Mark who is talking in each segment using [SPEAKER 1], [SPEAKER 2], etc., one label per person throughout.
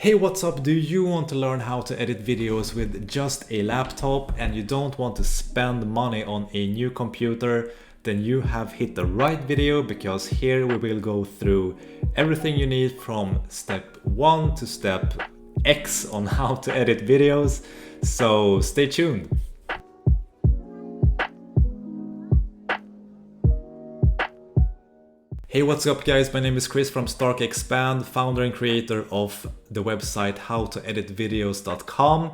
[SPEAKER 1] Hey, what's up? Do you want to learn how to edit videos with just a laptop and you don't want to spend money on a new computer? Then you have hit the right video, because here we will go through everything you need from step 1 to step X on how to edit videos. So stay tuned. Hey, what's up guys? My name is Chris from Stark Expand, founder and creator of the website howtoeditvideos.com,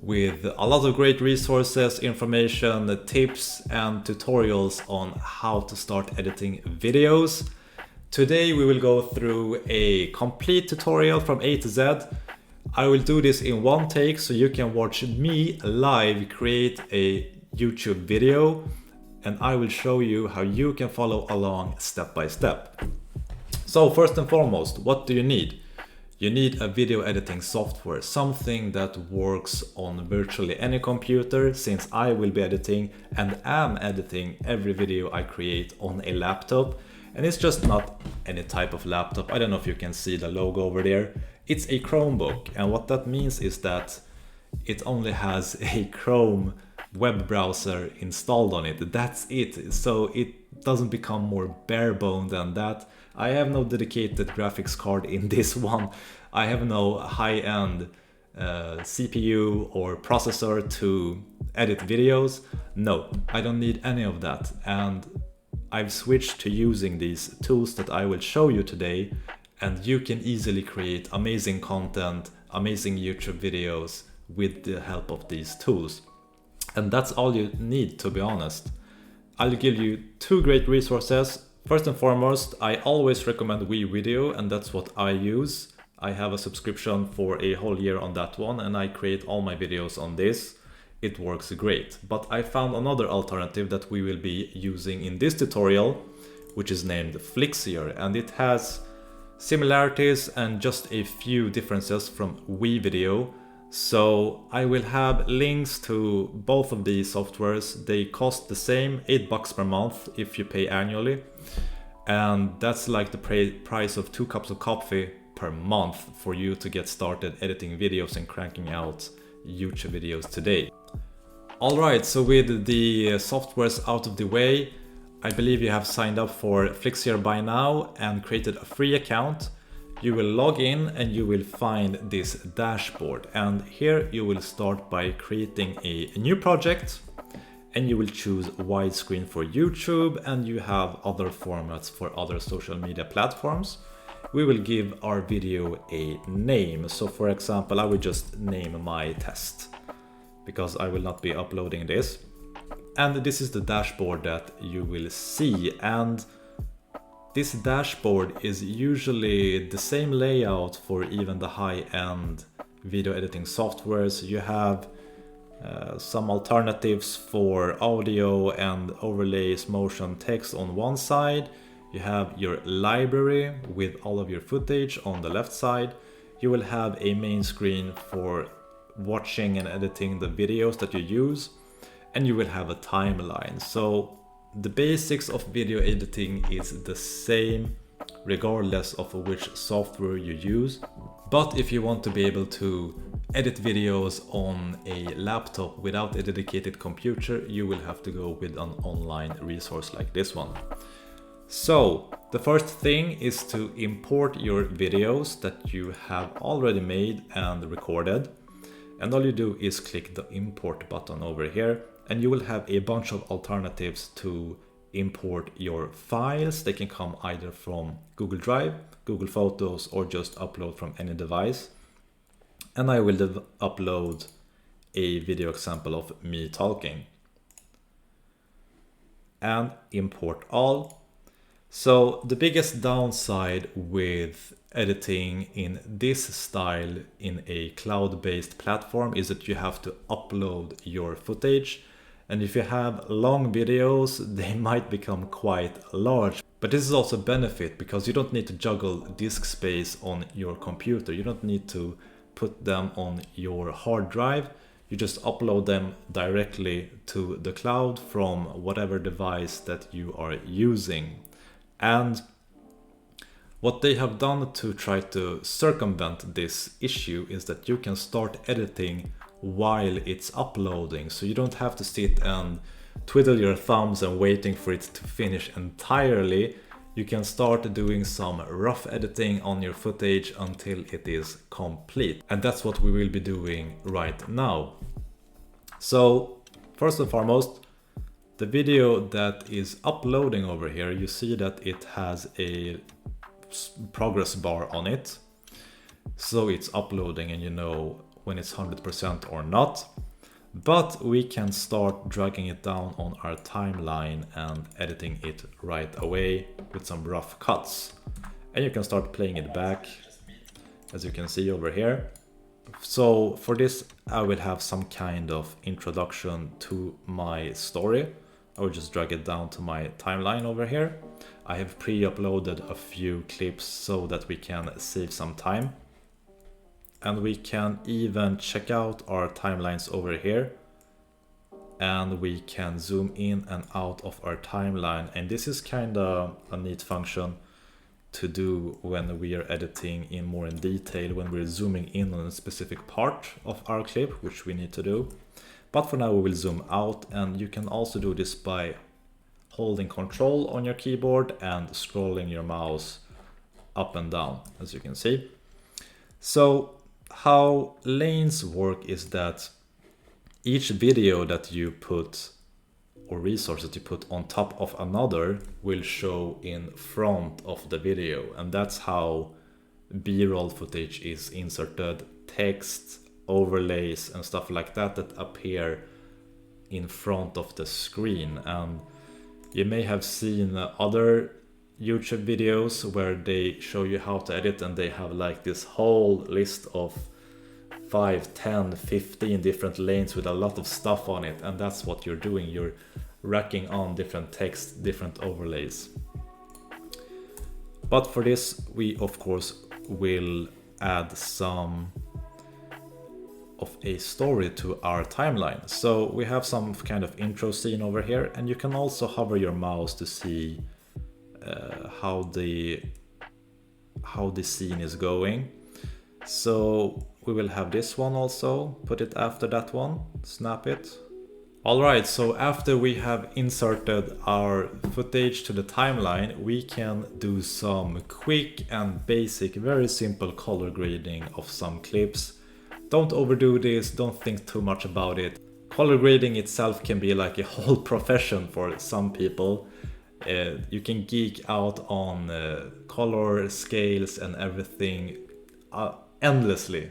[SPEAKER 1] with a lot of great resources, information, tips and tutorials on how to start editing videos. Today we will go through a complete tutorial from A to Z. I will do this in one take so you can watch me live create a YouTube video, and I will show you how you can follow along step by step. So first and foremost, what do you need? You need a video editing software, something that works on virtually any computer, since I will be editing and am editing every video I create on a laptop. And it's just not any type of laptop. I don't know if you can see the logo over there. It's a Chromebook, and what that means is that it only has a Chrome web browser installed on it. That's it. So it doesn't become more bare bone than that. I have no dedicated graphics card in this one. I have no high-end CPU or processor to edit videos. No, I don't need any of that. And I've switched to using these tools that I will show you today, and you can easily create amazing content, amazing YouTube videos with the help of these tools. And that's all you need, to be honest. I'll give you two great resources. First and foremost, I always recommend WeVideo, and that's what I use. I have a subscription for a whole year on that one, and I create all my videos on this. It works great. But I found another alternative that we will be using in this tutorial, which is named Flixier, and it has similarities and just a few differences from WeVideo. So I will have links to both of these softwares. They cost the same, $8 per month if you pay annually. And that's like the price of 2 cups of coffee per month for you to get started editing videos and cranking out YouTube videos today. Alright, so with the softwares out of the way, I believe you have signed up for Flixier by now and created a free account. You will log in and you will find this dashboard, and here you will start by creating a new project, and you will choose widescreen for YouTube, and you have other formats for other social media platforms. We will give our video a name. So for example, I will just name my test, because I will not be uploading this. And this is the dashboard that you will see, and this dashboard is usually the same layout for even the high-end video editing softwares. You have some alternatives for audio and overlays, motion, text on one side. You have your library with all of your footage on the left side. You will have a main screen for watching and editing the videos that you use, and you will have a timeline. So the basics of video editing is the same regardless of which software you use. But if you want to be able to edit videos on a laptop without a dedicated computer, you will have to go with an online resource like this one. So the first thing is to import your videos that you have already made and recorded. And all you do is click the import button over here, and you will have a bunch of alternatives to import your files. They can come either from Google Drive, Google Photos, or just upload from any device. And I will upload a video example of me talking. And import all. So the biggest downside with editing in this style in a cloud-based platform is that you have to upload your footage. And if you have long videos, they might become quite large. But this is also a benefit, because you don't need to juggle disk space on your computer. You don't need to put them on your hard drive. You just upload them directly to the cloud from whatever device that you are using. And What they have done to try to circumvent this issue is that you can start editing while it's uploading, so you don't have to sit and twiddle your thumbs and waiting for it to finish entirely. You can start doing some rough editing on your footage until it is complete. And that's what we will be doing right now. So first and foremost, the video that is uploading over here, you see that it has a progress bar on it. So it's uploading and you know when it's 100% or not. But we can start dragging it down on our timeline and editing it right away with some rough cuts. And you can start playing it back, as you can see over here. So for this, I will have some kind of introduction to my story. I will just drag it down to my timeline over here. I have pre-uploaded a few clips so that we can save some time. And we can even check out our timelines over here. And we can zoom in and out of our timeline. And this is kind of a neat function to do when we are editing in more in detail, when we're zooming in on a specific part of our clip, which we need to do. But for now we will zoom out, and you can also do this by holding Control on your keyboard and scrolling your mouse up and down, as you can see. So how lanes work is that each video that you put or resource that you put on top of another will show in front of the video, and that's how B-roll footage is inserted. Text, overlays and stuff like that that appear in front of the screen. And you may have seen other YouTube videos where they show you how to edit, and they have like this whole list of 5, 10, 15 different lanes with a lot of stuff on it, and that's what you're doing. You're racking on different text, different overlays. But for this, we of course will add some of a story to our timeline. So we have some kind of intro scene over here, and you can also hover your mouse to see how the scene is going. So we will have this one also, put it after that one, snap it. Alright, so after we have inserted our footage to the timeline, we can do some quick and basic, very simple color grading of some clips. Don't overdo this, don't think too much about it. Color grading itself can be like a whole profession for some people. You can geek out on color scales and everything endlessly.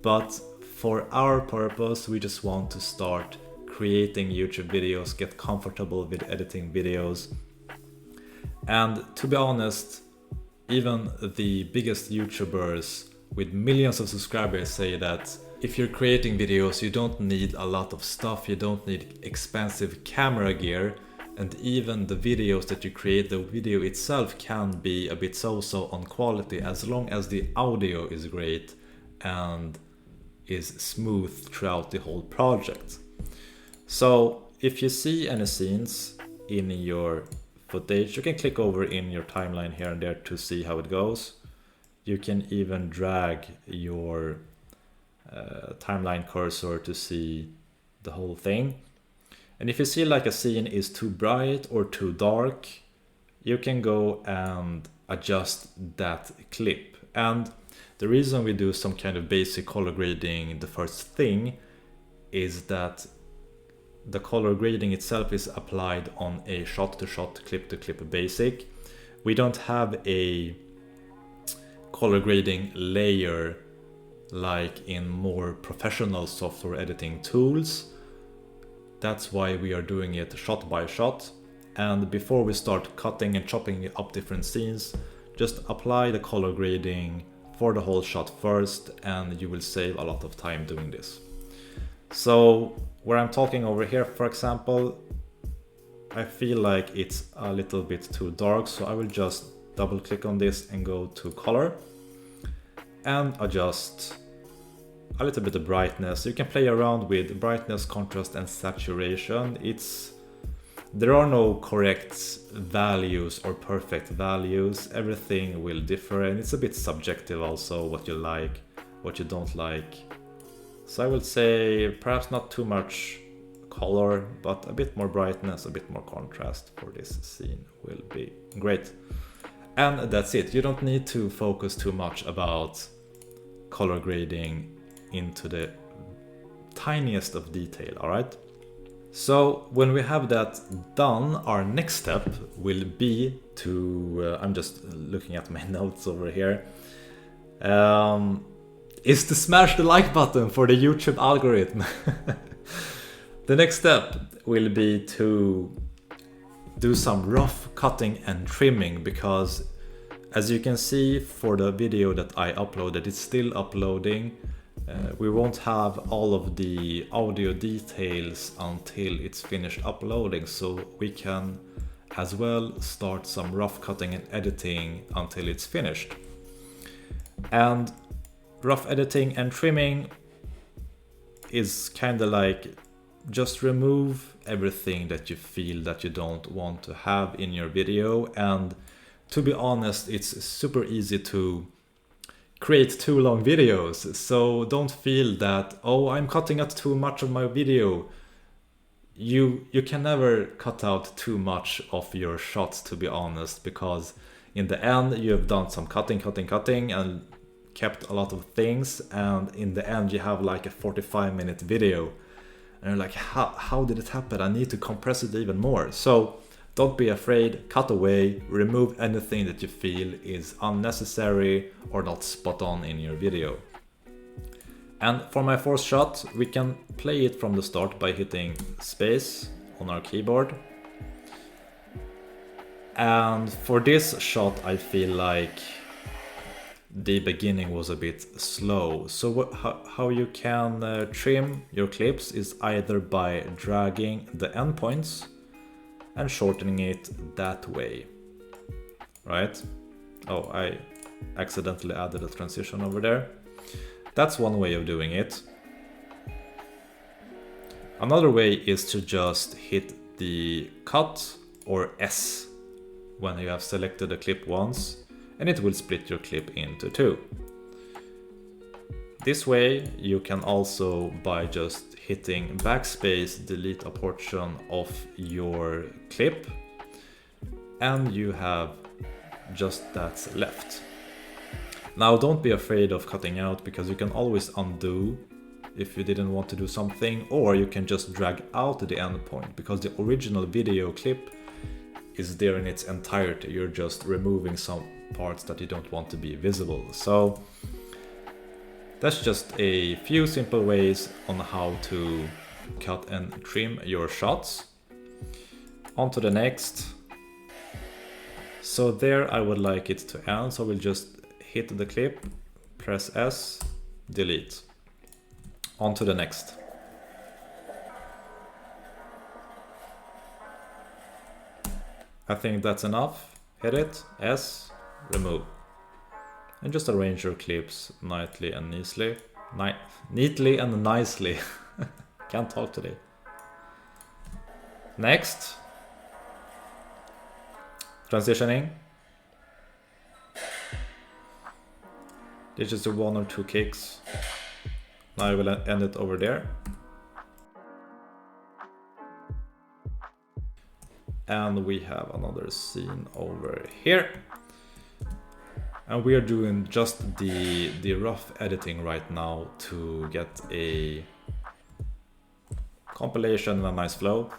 [SPEAKER 1] But for our purpose, we just want to start creating YouTube videos, get comfortable with editing videos. And to be honest, even the biggest YouTubers with millions of subscribers say that if you're creating videos, you don't need a lot of stuff, you don't need expensive camera gear, and even the videos that you create, the video itself can be a bit so-so on quality as long as the audio is great and is smooth throughout the whole project. So if you see any scenes in your footage, you can click over in your timeline here and there to see how it goes. You can even drag your timeline cursor to see the whole thing. And if you see like a scene is too bright or too dark, you can go and adjust that clip. And the reason we do some kind of basic color grading, the first thing, is that the color grading itself is applied on a shot-to-shot, clip-to-clip basic. We don't have a color grading layer like in more professional software editing tools. That's why we are doing it shot by shot. And before we start cutting and chopping up different scenes, just apply the color grading for the whole shot first, and you will save a lot of time doing this. So where I'm talking over here, for example, I feel like it's a little bit too dark, so I will just double click on this and go to color and adjust a little bit of brightness. You can play around with brightness, contrast and saturation. It's there are no correct values or perfect values. Everything will differ, and it's a bit subjective also, what you like, what you don't like. So I would say perhaps not too much color, but a bit more brightness, a bit more contrast for this scene will be great. And that's it. You don't need to focus too much about color grading into the tiniest of detail, all right? So when we have that done, our next step will be to, I'm just looking at my notes over here, is to smash the like button for the YouTube algorithm. The next step will be to do some rough cutting and trimming, because as you can see for the video that I uploaded, it's still uploading. We won't have all of the audio details until it's finished uploading, so we can as well start some rough cutting and editing until it's finished. And rough editing and trimming is kind of like just remove everything that you feel that you don't want to have in your video. And to be honest, it's super easy to create too long videos, so don't feel that, oh, I'm cutting out too much of my video. You can never cut out too much of your shots, to be honest, because in the end you have done some cutting and kept a lot of things, and in the end you have like a 45-minute video and you're like, how did it happen? I need to compress it even more. So don't be afraid, cut away, remove anything that you feel is unnecessary or not spot on in your video. And for my fourth shot, we can play it from the start by hitting space on our keyboard. And for this shot, I feel like the beginning was a bit slow. So how you can trim your clips is either by dragging the endpoints and shortening it that way, right? Oh, I accidentally added a transition over there. That's one way of doing it. Another way is to just hit the cut or S when you have selected the clip once, and it will split your clip into two. This way you can also, by just hitting backspace, delete a portion of your clip, and you have just that left. Now don't be afraid of cutting out, because you can always undo if you didn't want to do something, or you can just drag out the endpoint, because the original video clip is there in its entirety. You're just removing some parts that you don't want to be visible. So that's just a few simple ways on how to cut and trim your shots. On to the next. So there I would like it to end, so we'll just hit the clip, press S, delete. On to the next. I think that's enough. Hit it, S, remove. And just arrange your clips neatly and nicely. Neatly and nicely. Can't talk today. Next. Transitioning. This is the 1 or 2 kicks. Now I will end it over there. And we have another scene over here. And we are doing just the rough editing right now to get a compilation and a nice flow.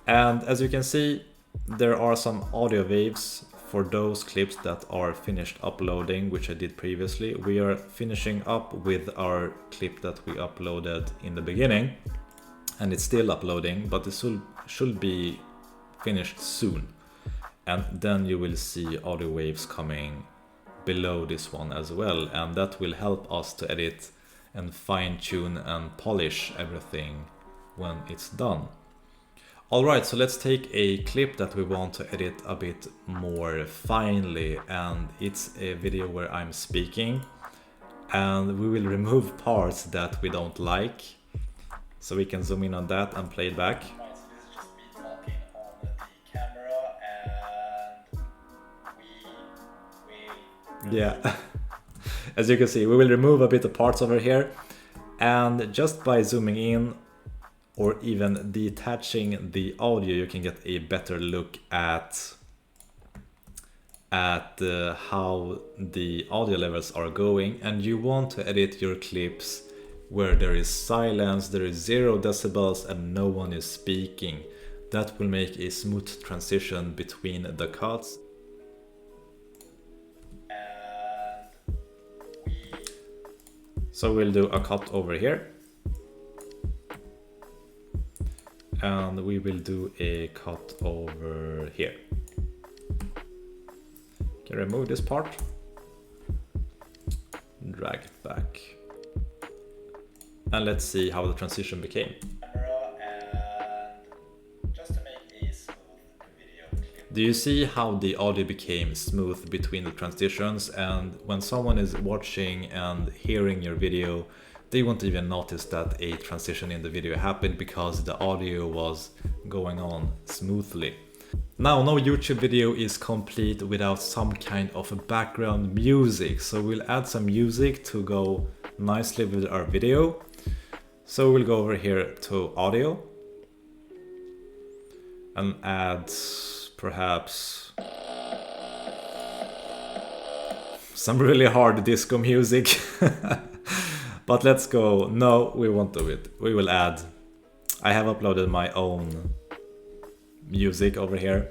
[SPEAKER 1] And as you can see, there are some audio waves for those clips that are finished uploading, which I did previously. We are finishing up with our clip that we uploaded in the beginning, and it's still uploading, but this should be finished soon. And then you will see audio waves coming below this one as well, and that will help us to edit and fine-tune and polish everything when it's done. Alright, so let's take a clip that we want to edit a bit more finely, and it's a video where I'm speaking, and we will remove parts that we don't like. So we can zoom in on that and play it back. Yeah. As you can see, we will remove a bit of parts over here, and just by zooming in or even detaching the audio, you can get a better look at how the audio levels are going. And you want to edit your clips where there is silence, there is 0 decibels and no one is speaking. That will make a smooth transition between the cuts. So we'll do a cut over here, and we will do a cut over here. Can remove this part, drag it back, and let's see how the transition became. Do you see how the audio became smooth between the transitions? And when someone is watching and hearing your video, they won't even notice that a transition in the video happened because the audio was going on smoothly. Now, no YouTube video is complete without some kind of a background music, so we'll add some music to go nicely with our video. So we'll go over here to audio and add perhaps some really hard disco music. But let's go. No, we won't do it. We will add, I have uploaded my own music over here.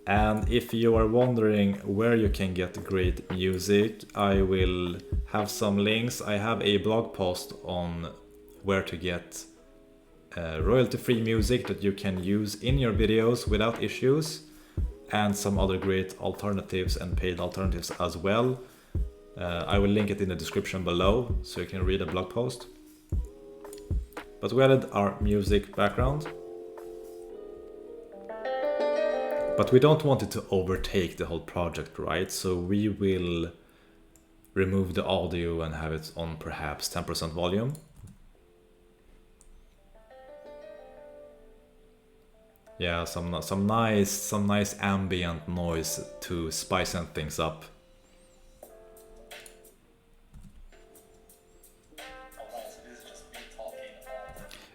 [SPEAKER 1] And if you are wondering where you can get great music, I will have some links. I have a blog post on where to get royalty-free music that you can use in your videos without issues, and some other great alternatives and paid alternatives as well. I will link it in the description below so you can read the blog post. But we added our music background, but we don't want it to overtake the whole project, right? So we will remove the audio and have it on perhaps 10% volume. Yeah, some nice ambient noise to spice things up.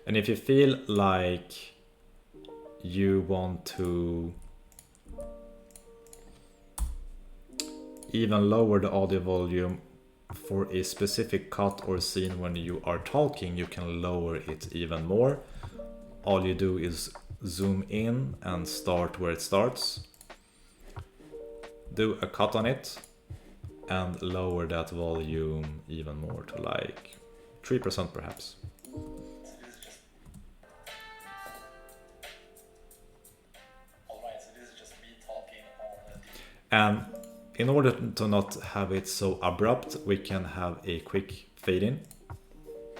[SPEAKER 1] And if you feel like you want to even lower the audio volume for a specific cut or scene when you are talking, you can lower it even more. All you do is zoom in and start where it starts, do a cut on it, and lower that volume even more to like 3% perhaps. And in order to not have it so abrupt, we can have a quick fade in.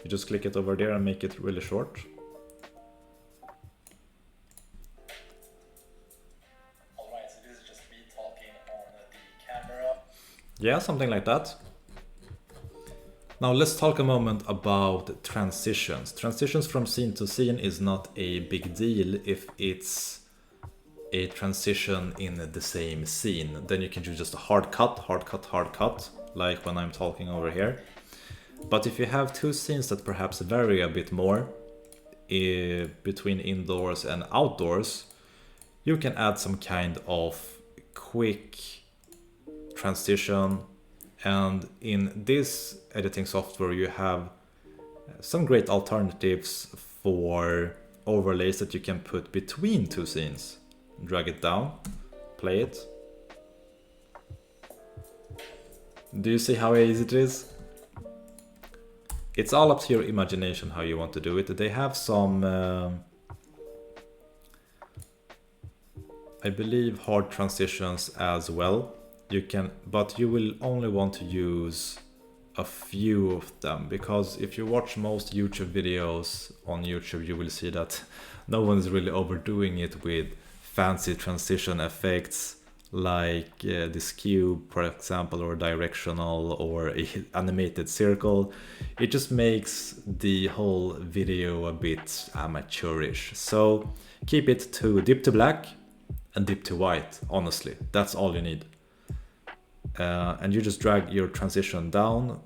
[SPEAKER 1] You just click it over there and make it really short. Yeah, something like that. Now let's talk a moment about transitions. Transitions from scene to scene is not a big deal if it's a transition in the same scene. Then you can do just a hard cut, like when I'm talking over here. But if you have two scenes that perhaps vary a bit more between indoors and outdoors, you can add some kind of quick transition. And in this editing software you have some great alternatives for overlays that you can put between two scenes. Drag it down, play it. Do you see how easy it is? It's all up to your imagination how you want to do it. They have some I believe hard transitions as well. You can, but you will only want to use a few of them, because if you watch most YouTube videos on YouTube, you will see that no one is really overdoing it with fancy transition effects like this cube, for example, or directional or a animated circle. It just makes the whole video a bit amateurish. So keep it to deep to black and dip to white, honestly. That's all you need. And you just drag your transition down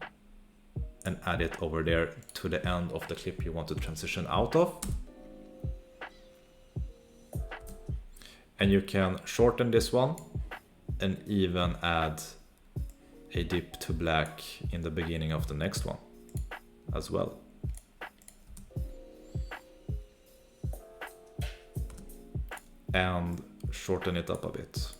[SPEAKER 1] and add it over there to the end of the clip you want to transition out of. And you can shorten this one and even add a dip to black in the beginning of the next one as well. And shorten it up a bit.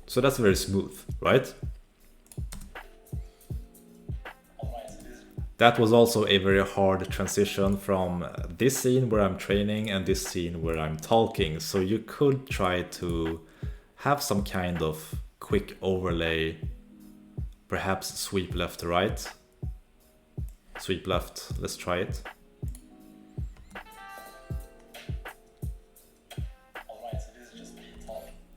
[SPEAKER 1] So that's very smooth, right? That was also a very hard transition from this scene where I'm training and this scene where I'm talking. So you could try to have some kind of quick overlay, perhaps sweep left to right. Sweep left, let's try it.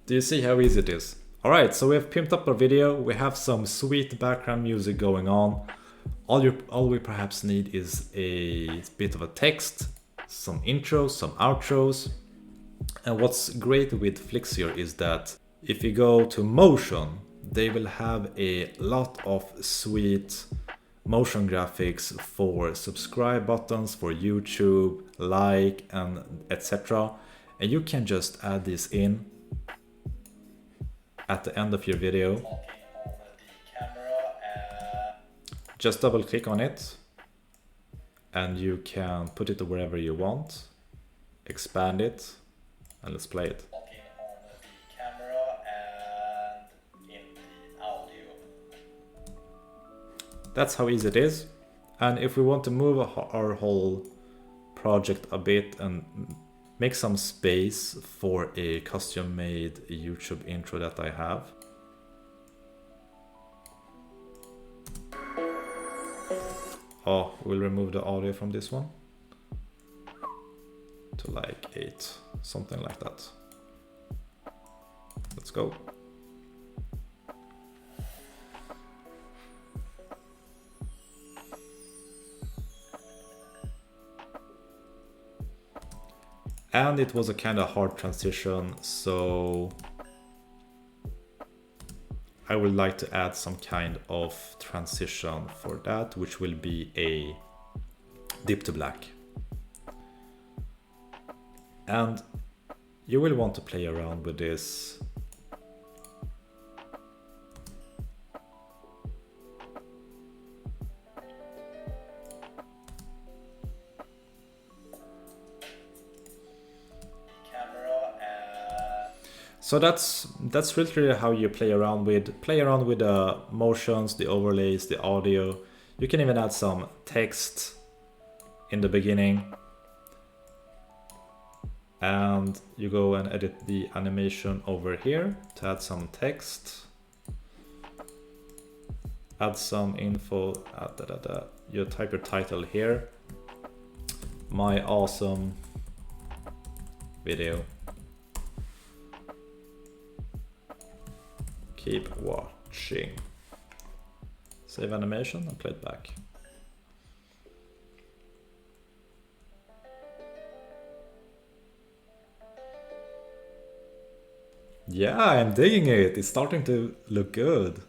[SPEAKER 1] Do you see how easy it is? Alright, so we have pimped up our video, we have some sweet background music going on. All we perhaps need is a bit of a text, some intros, some outros. And what's great with Flixier is that if you go to motion, they will have a lot of sweet motion graphics for subscribe buttons, for YouTube, like, and etc. And you can just add this in at the end of your video. Just double click on it and you can put it wherever you want, expand it, and let's play it. That's how easy it is. And if we want to move our whole project a bit and make some space for a custom made YouTube intro that I have. Oh, we'll remove the audio from this one to like 8, something like that. Let's go. And it was a kind of hard transition, so I would like to add some kind of transition for that, which will be a dip to black. And you will want to play around with this. So that's literally how you play around with the motions, the overlays, the audio. You can even add some text in the beginning. And you go and edit the animation over here to add some text. Add some info, you type your title here. My awesome video. Keep watching. Save animation and play it back. Yeah, I'm digging it. It's starting to look good.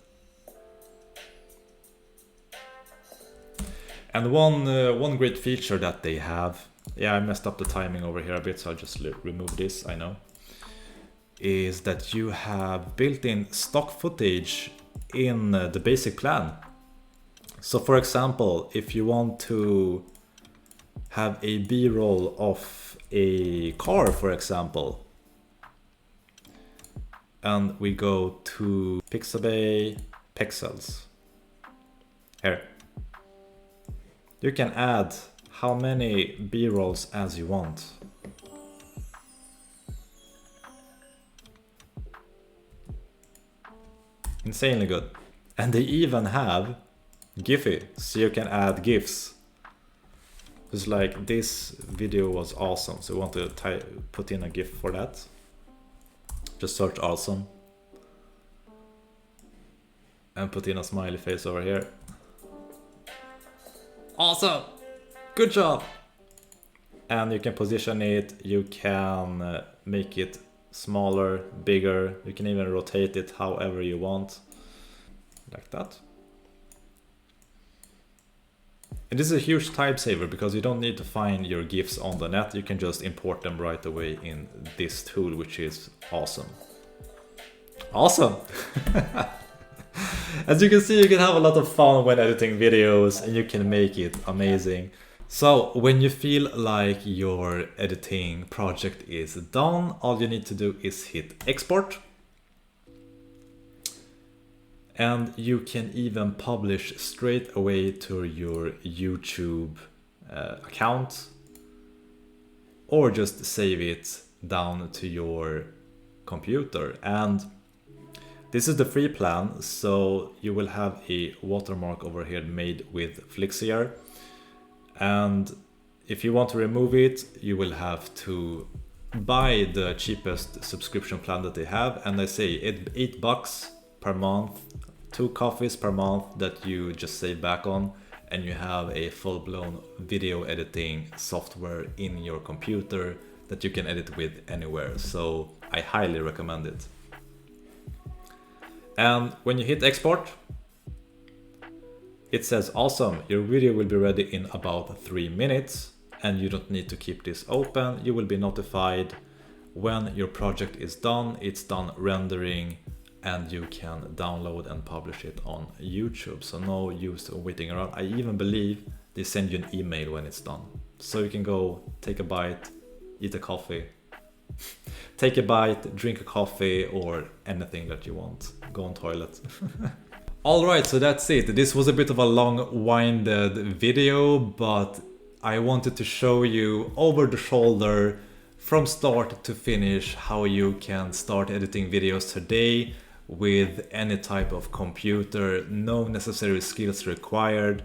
[SPEAKER 1] And one great feature that they have, yeah, I messed up the timing over here a bit, so I'll just remove this, I know, is that you have built-in stock footage in the basic plan. So for example, if you want to have a B-roll of a car, for example, and we go to Pixabay Pixels, here, you can add how many B-rolls as you want. Insanely good. And they even have Giphy, so you can add GIFs. It's like, this video was awesome, so we want to put in a GIF for that. Just search awesome. And put in a smiley face over here. Awesome! Good job! and you can position it, you can make it smaller, bigger, you can even rotate it however you want, like that. And this is a huge time saver because you don't need to find your GIFs on the net, you can just import them right away in this tool, which is awesome. Awesome! As you can see, you can have a lot of fun when editing videos and you can make it amazing. So when you feel like your editing project is done, all you need to do is hit export. And you can even publish straight away to your YouTube account, or just save it down to your computer. And this is the free plan, so you will have a watermark over here made with Flixier. And if you want to remove it, you will have to buy the cheapest subscription plan that they have. And I say $8 per month, 2 coffees per month that you just save back on, and you have a full-blown video editing software in your computer that you can edit with anywhere. So I highly recommend it. And when you hit export, it says awesome, your video will be ready in about 3 minutes, and you don't need to keep this open. You will be notified when your project is done, it's done rendering, and you can download and publish it on YouTube. So no use of waiting around. I even believe they send you an email when it's done. So you can go take a bite, eat a coffee, take a bite, drink a coffee, or anything that you want. Go on toilet. Alright, so that's it. This was a bit of a long-winded video, but I wanted to show you over the shoulder from start to finish how you can start editing videos today with any type of computer. No necessary skills required.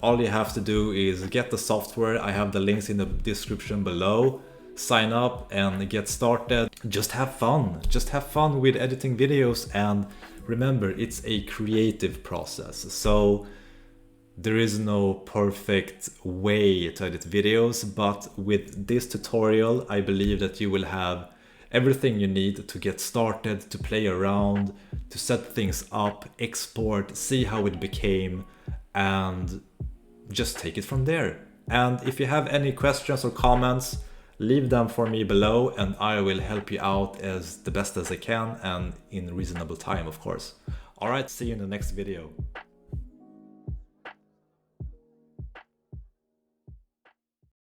[SPEAKER 1] All you have to do is get the software. I have the links in the description below. Sign up and get started. Just have fun. Just have fun with editing videos, and remember, it's a creative process. So there is no perfect way to edit videos, but with this tutorial, I believe that you will have everything you need to get started, to play around, to set things up, export, see how it became, and just take it from there. And if you have any questions or comments, leave them for me below and I will help you out as the best as I can, and in reasonable time, of course. Alright, see you in the next video.